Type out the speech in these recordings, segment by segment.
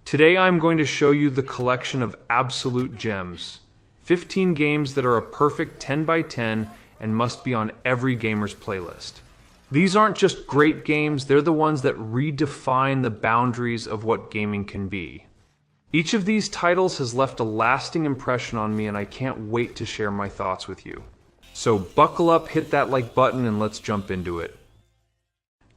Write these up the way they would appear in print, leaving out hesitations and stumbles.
Today I'm going to show you the collection of absolute gems. 15 games that are a perfect 10 by 10 and must be on every gamer's playlist. These aren't just great games, they're the ones that redefine the boundaries of what gaming can be. Each of these titles has left a lasting impression on me and I can't wait to share my thoughts with you. So buckle up, hit that like button, and let's jump into it.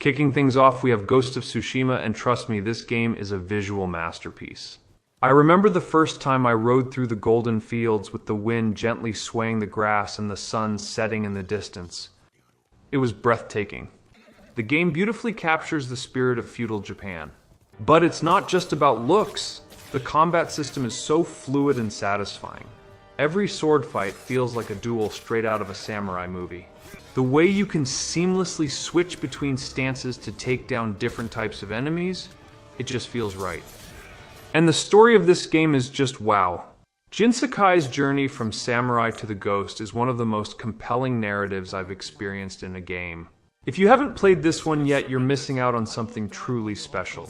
Kicking things off, we have Ghost of Tsushima, and trust me, this game is a visual masterpiece. I remember the first time I rode through the golden fields with the wind gently swaying the grass and the sun setting in the distance. It was breathtaking. The game beautifully captures the spirit of feudal Japan. But it's not just about looks. The combat system is so fluid and satisfying. Every sword fight feels like a duel straight out of a samurai movie. The way you can seamlessly switch between stances to take down different types of enemies, it just feels right. And the story of this game is just wow. Jin Sakai's journey from samurai to the ghost is one of the most compelling narratives I've experienced in a game. If you haven't played this one yet, you're missing out on something truly special.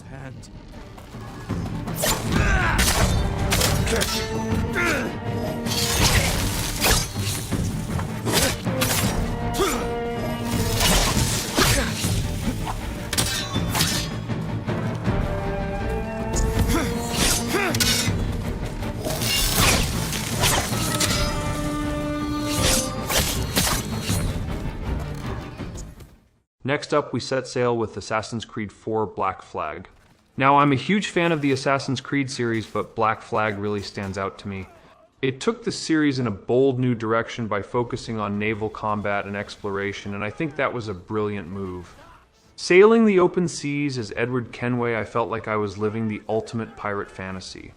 Next up, we set sail with Assassin's Creed 4 Black Flag. Now, I'm a huge fan of the Assassin's Creed series, but Black Flag really stands out to me. It took the series in a bold new direction by focusing on naval combat and exploration, and I think that was a brilliant move. Sailing the open seas as Edward Kenway, I felt like I was living the ultimate pirate fantasy.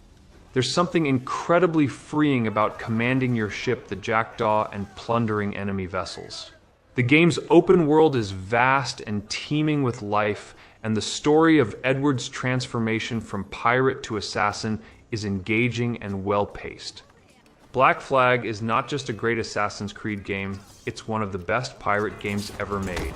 There's something incredibly freeing about commanding your ship, the Jackdaw, and plundering enemy vessels. The game's open world is vast and teeming with life, and the story of Edward's transformation from pirate to assassin is engaging and well-paced. Black Flag is not just a great Assassin's Creed game, it's one of the best pirate games ever made.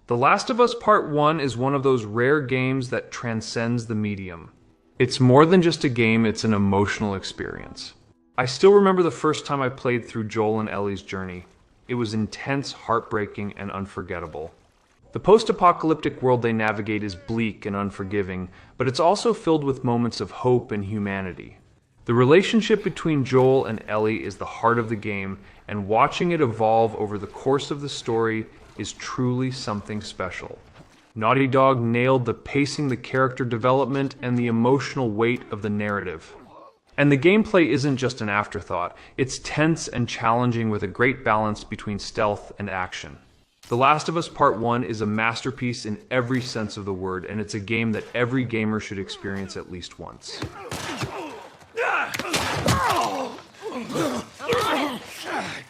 The Last of Us Part 1 is one of those rare games that transcends the medium. It's more than just a game, it's an emotional experience. I still remember the first time I played through Joel and Ellie's journey. It was intense, heartbreaking, and unforgettable. The post-apocalyptic world they navigate is bleak and unforgiving, but it's also filled with moments of hope and humanity. The relationship between Joel and Ellie is the heart of the game, and watching it evolve over the course of the story is truly something special. Naughty Dog nailed the pacing, the character development, and the emotional weight of the narrative. And the gameplay isn't just an afterthought, it's tense and challenging with a great balance between stealth and action. The Last of Us Part 1 is a masterpiece in every sense of the word, and it's a game that every gamer should experience at least once.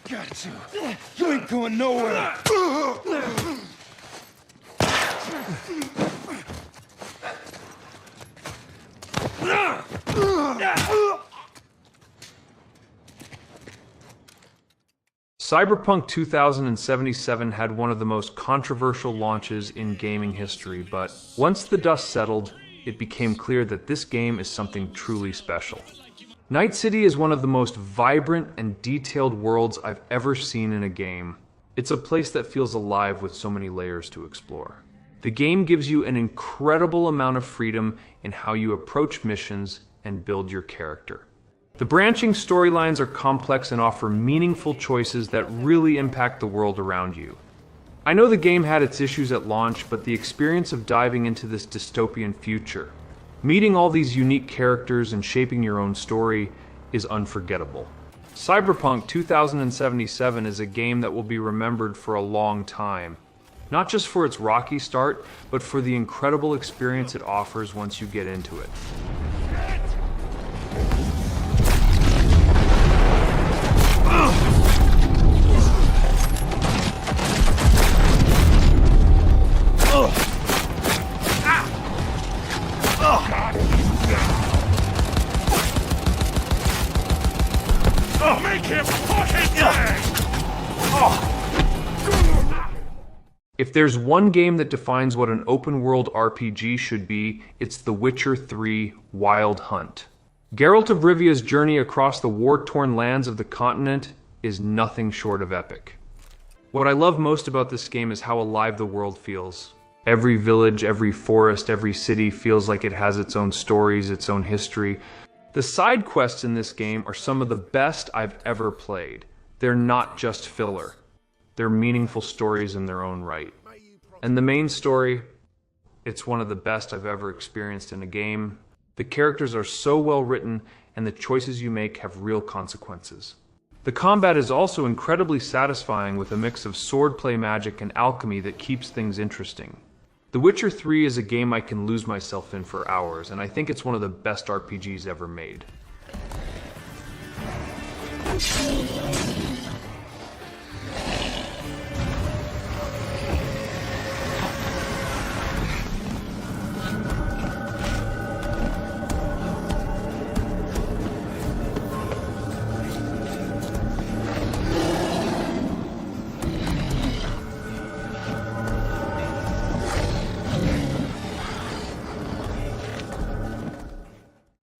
Got to. You ain't going nowhere. Cyberpunk 2077 had one of the most controversial launches in gaming history, but once the dust settled, it became clear that this game is something truly special. Night City is one of the most vibrant and detailed worlds I've ever seen in a game. It's a place that feels alive with so many layers to explore. The game gives you an incredible amount of freedom in how you approach missions and build your character. The branching storylines are complex and offer meaningful choices that really impact the world around you. I know the game had its issues at launch, but the experience of diving into this dystopian future, meeting all these unique characters and shaping your own story is unforgettable. Cyberpunk 2077 is a game that will be remembered for a long time. Not just for its rocky start, but for the incredible experience it offers once you get into it. If there's one game that defines what an open-world RPG should be, it's The Witcher 3: Wild Hunt. Geralt of Rivia's journey across the war-torn lands of the continent is nothing short of epic. What I love most about this game is how alive the world feels. Every village, every forest, every city feels like it has its own stories, its own history. The side quests in this game are some of the best I've ever played. They're not just filler. They're meaningful stories in their own right. And the main story, it's one of the best I've ever experienced in a game. The characters are so well written, and the choices you make have real consequences. The combat is also incredibly satisfying with a mix of swordplay magic and alchemy that keeps things interesting. The Witcher 3 is a game I can lose myself in for hours, and I think it's one of the best RPGs ever made.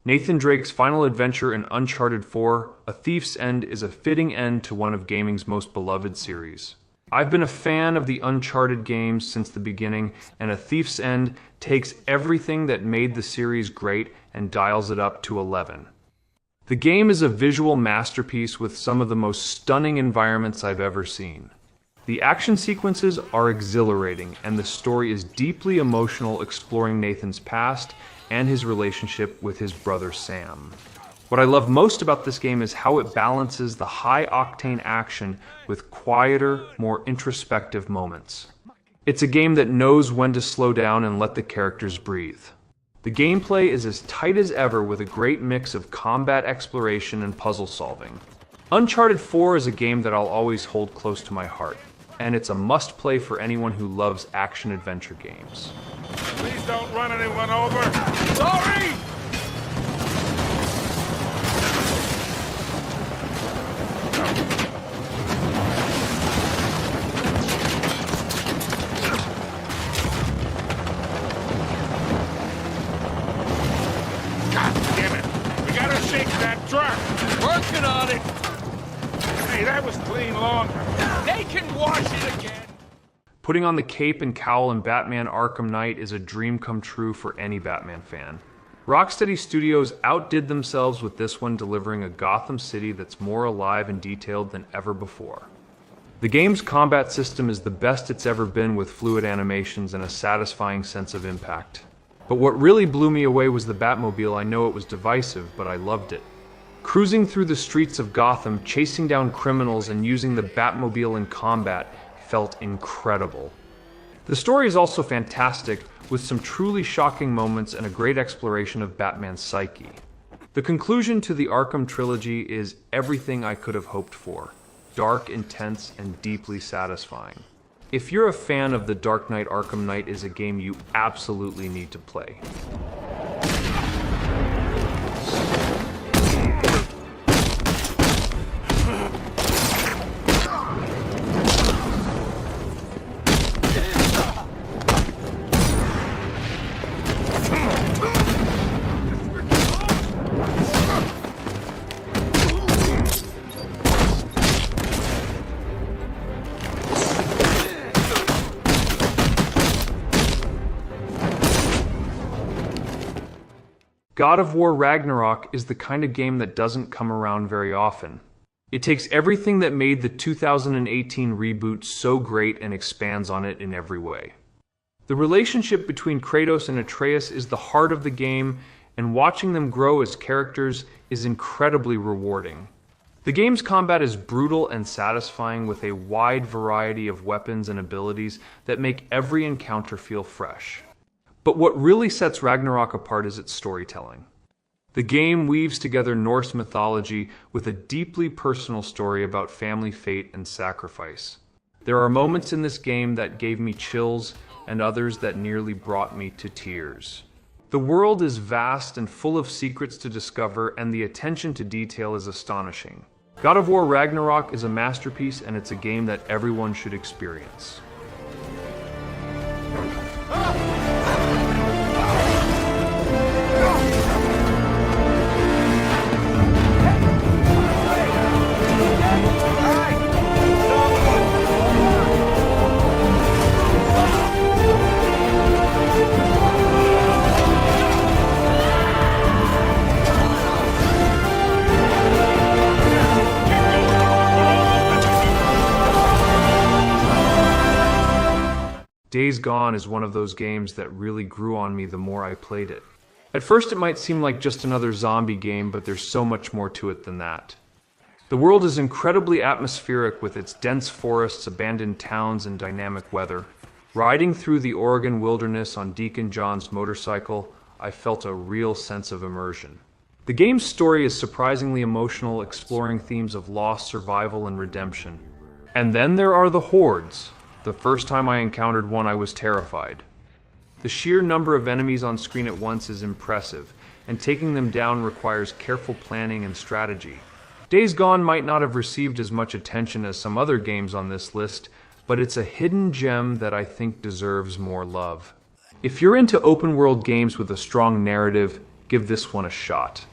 Nathan Drake's final adventure in Uncharted 4, A Thief's End, is a fitting end to one of gaming's most beloved series. I've been a fan of the Uncharted games since the beginning, and A Thief's End takes everything that made the series great and dials it up to 11. The game is a visual masterpiece with some of the most stunning environments I've ever seen. The action sequences are exhilarating, and the story is deeply emotional, exploring Nathan's past and his relationship with his brother Sam. What I love most about this game is how it balances the high-octane action with quieter, more introspective moments. It's a game that knows when to slow down and let the characters breathe. The gameplay is as tight as ever with a great mix of combat exploration and puzzle solving. Uncharted 4 is a game that I'll always hold close to my heart, and it's a must-play for anyone who loves action-adventure games. Please don't run anyone over. Sorry! God damn it! We gotta shake that truck! Working on it. Hey, that was clean lawn. They can wash it again. Putting on the cape and cowl in Batman Arkham Knight is a dream come true for any Batman fan. Rocksteady Studios outdid themselves with this one, delivering a Gotham City that's more alive and detailed than ever before. The game's combat system is the best it's ever been, with fluid animations and a satisfying sense of impact. But what really blew me away was the Batmobile. I know it was divisive, but I loved it. Cruising through the streets of Gotham, chasing down criminals, and using the Batmobile in combat felt incredible. The story is also fantastic, with some truly shocking moments and a great exploration of Batman's psyche. The conclusion to the Arkham trilogy is everything I could have hoped for: dark, intense, and deeply satisfying. If you're a fan of The Dark Knight, Arkham Knight is a game you absolutely need to play. God of War Ragnarok is the kind of game that doesn't come around very often. It takes everything that made the 2018 reboot so great and expands on it in every way. The relationship between Kratos and Atreus is the heart of the game, and watching them grow as characters is incredibly rewarding. The game's combat is brutal and satisfying, with a wide variety of weapons and abilities that make every encounter feel fresh. But what really sets Ragnarok apart is its storytelling. The game weaves together Norse mythology with a deeply personal story about family fate and sacrifice. There are moments in this game that gave me chills, and others that nearly brought me to tears. The world is vast and full of secrets to discover, and the attention to detail is astonishing. God of War Ragnarok is a masterpiece, and it's a game that everyone should experience. Days Gone is one of those games that really grew on me the more I played it. At first it might seem like just another zombie game, but there's so much more to it than that. The world is incredibly atmospheric with its dense forests, abandoned towns, and dynamic weather. Riding through the Oregon wilderness on Deacon John's motorcycle, I felt a real sense of immersion. The game's story is surprisingly emotional, exploring themes of loss, survival, and redemption. And then there are the hordes. The first time I encountered one, I was terrified. The sheer number of enemies on screen at once is impressive, and taking them down requires careful planning and strategy. Days Gone might not have received as much attention as some other games on this list, but it's a hidden gem that I think deserves more love. If you're into open-world games with a strong narrative, give this one a shot.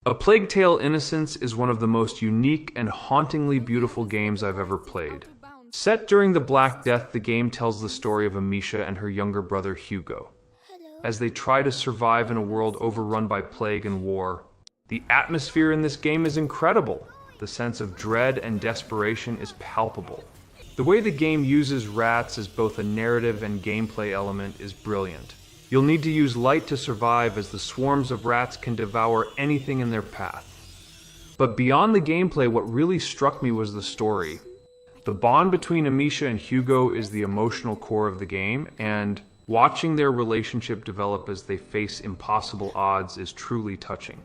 A Plague Tale: Innocence is one of the most unique and hauntingly beautiful games I've ever played. Set during the Black Death, the game tells the story of Amisha and her younger brother Hugo. As they try to survive in a world overrun by plague and war, the atmosphere in this game is incredible. The sense of dread and desperation is palpable. The way the game uses rats as both a narrative and gameplay element is brilliant. You'll need to use light to survive, as the swarms of rats can devour anything in their path. But beyond the gameplay, what really struck me was the story. The bond between Amisha and Hugo is the emotional core of the game, and watching their relationship develop as they face impossible odds is truly touching.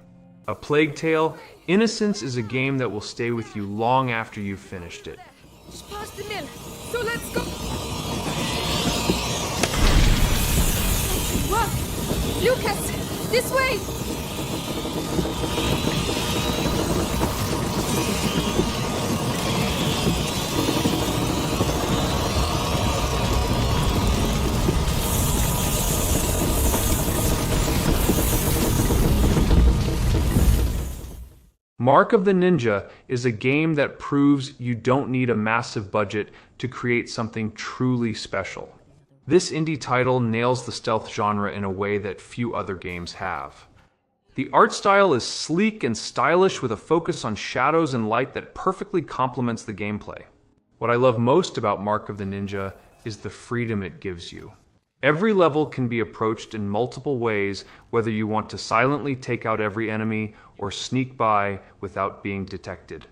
A Plague Tale: Innocence is a game that will stay with you long after you've finished it. It's past the mill, so let's go! Whoa! Lucas! This way! Mark of the Ninja is a game that proves you don't need a massive budget to create something truly special. This indie title nails the stealth genre in a way that few other games have. The art style is sleek and stylish, with a focus on shadows and light that perfectly complements the gameplay. What I love most about Mark of the Ninja is the freedom it gives you. Every level can be approached in multiple ways, whether you want to silently take out every enemy or sneak by without being detected.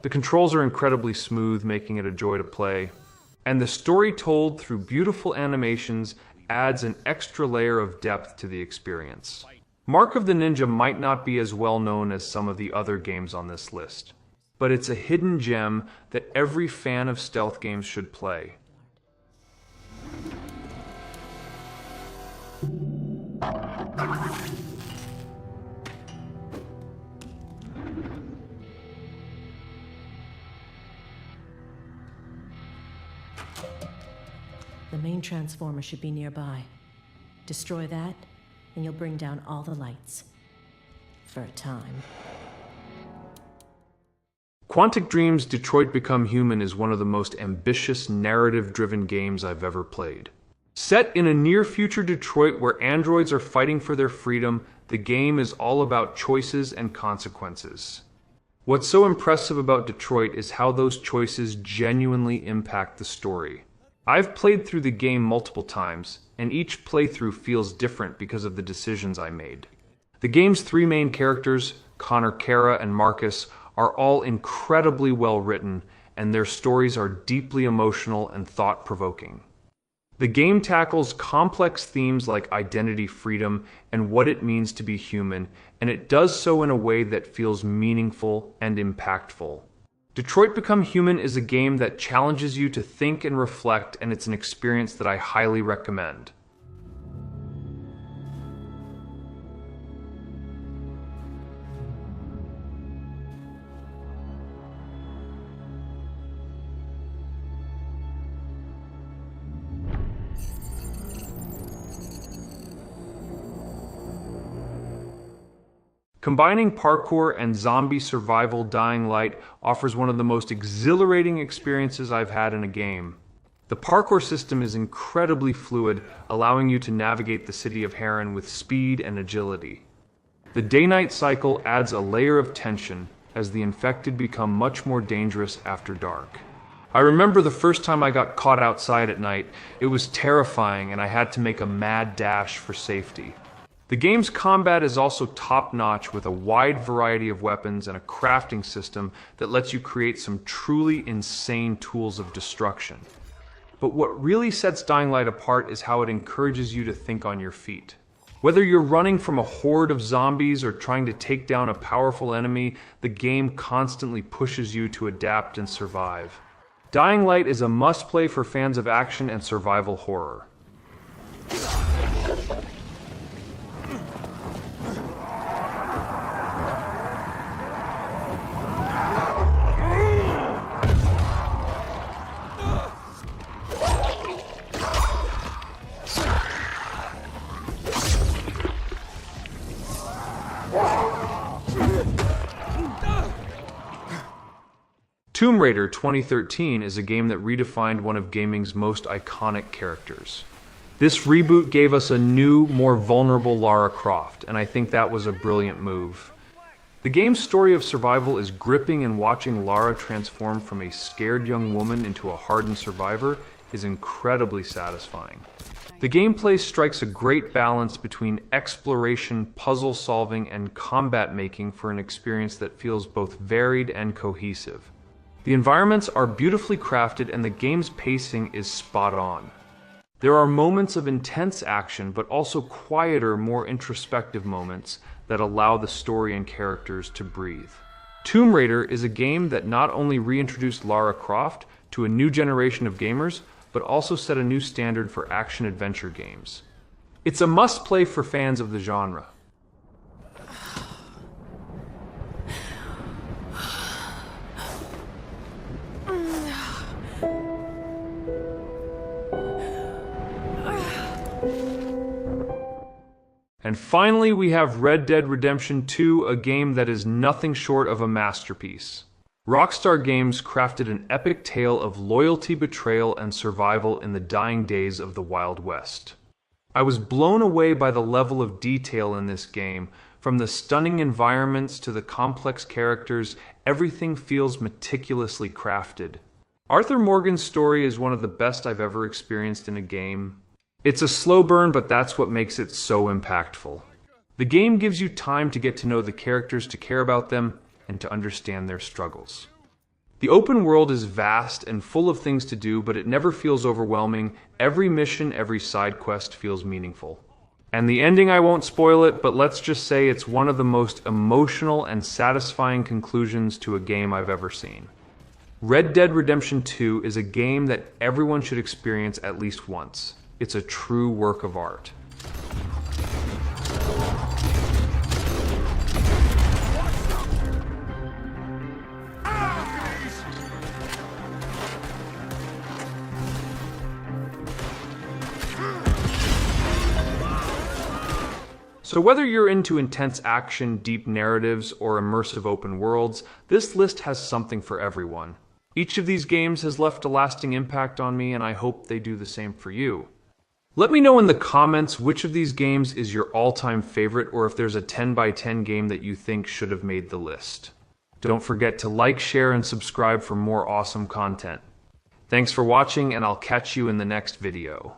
The controls are incredibly smooth, making it a joy to play. And the story told through beautiful animations adds an extra layer of depth to the experience. Mark of the Ninja might not be as well known as some of the other games on this list, but it's a hidden gem that every fan of stealth games should play. The main transformer should be nearby. Destroy that, and you'll bring down all the lights. For a time. Quantic Dream's Detroit Become Human is one of the most ambitious, narrative-driven games I've ever played. Set in a near-future Detroit where androids are fighting for their freedom, the game is all about choices and consequences. What's so impressive about Detroit is how those choices genuinely impact the story. I've played through the game multiple times, and each playthrough feels different because of the decisions I made. The game's three main characters, Connor, Kara, and Marcus, are all incredibly well written, and their stories are deeply emotional and thought-provoking. The game tackles complex themes like identity, freedom, and what it means to be human, and it does so in a way that feels meaningful and impactful. Detroit Become Human is a game that challenges you to think and reflect, and it's an experience that I highly recommend. Combining parkour and zombie survival, Dying Light offers one of the most exhilarating experiences I've had in a game. The parkour system is incredibly fluid, allowing you to navigate the city of Harran with speed and agility. The day-night cycle adds a layer of tension as the infected become much more dangerous after dark. I remember the first time I got caught outside at night. It was terrifying and I had to make a mad dash for safety. The game's combat is also top-notch with a wide variety of weapons and a crafting system that lets you create some truly insane tools of destruction. But what really sets Dying Light apart is how it encourages you to think on your feet. Whether you're running from a horde of zombies or trying to take down a powerful enemy, the game constantly pushes you to adapt and survive. Dying Light is a must-play for fans of action and survival horror. Tomb Raider 2013 is a game that redefined one of gaming's most iconic characters. This reboot gave us a new, more vulnerable Lara Croft, and I think that was a brilliant move. The game's story of survival is gripping, and watching Lara transform from a scared young woman into a hardened survivor is incredibly satisfying. The gameplay strikes a great balance between exploration, puzzle solving, and combat making for an experience that feels both varied and cohesive. The environments are beautifully crafted and the game's pacing is spot on. There are moments of intense action, but also quieter, more introspective moments that allow the story and characters to breathe. Tomb Raider is a game that not only reintroduced Lara Croft to a new generation of gamers, but also set a new standard for action-adventure games. It's a must-play for fans of the genre. And finally, we have Red Dead Redemption 2, a game that is nothing short of a masterpiece. Rockstar Games crafted an epic tale of loyalty, betrayal, and survival in the dying days of the Wild West. I was blown away by the level of detail in this game. From the stunning environments to the complex characters, everything feels meticulously crafted. Arthur Morgan's story is one of the best I've ever experienced in a game. It's a slow burn, but that's what makes it so impactful. The game gives you time to get to know the characters, to care about them, and to understand their struggles. The open world is vast and full of things to do, but it never feels overwhelming. Every mission, every side quest feels meaningful. And the ending, I won't spoil it, but let's just say it's one of the most emotional and satisfying conclusions to a game I've ever seen. Red Dead Redemption 2 is a game that everyone should experience at least once. It's a true work of art. So whether you're into intense action, deep narratives, or immersive open worlds, this list has something for everyone. Each of these games has left a lasting impact on me, and I hope they do the same for you. Let me know in the comments which of these games is your all-time favorite, or if there's a 10x10 game that you think should have made the list. Don't forget to like, share, and subscribe for more awesome content. Thanks for watching, and I'll catch you in the next video.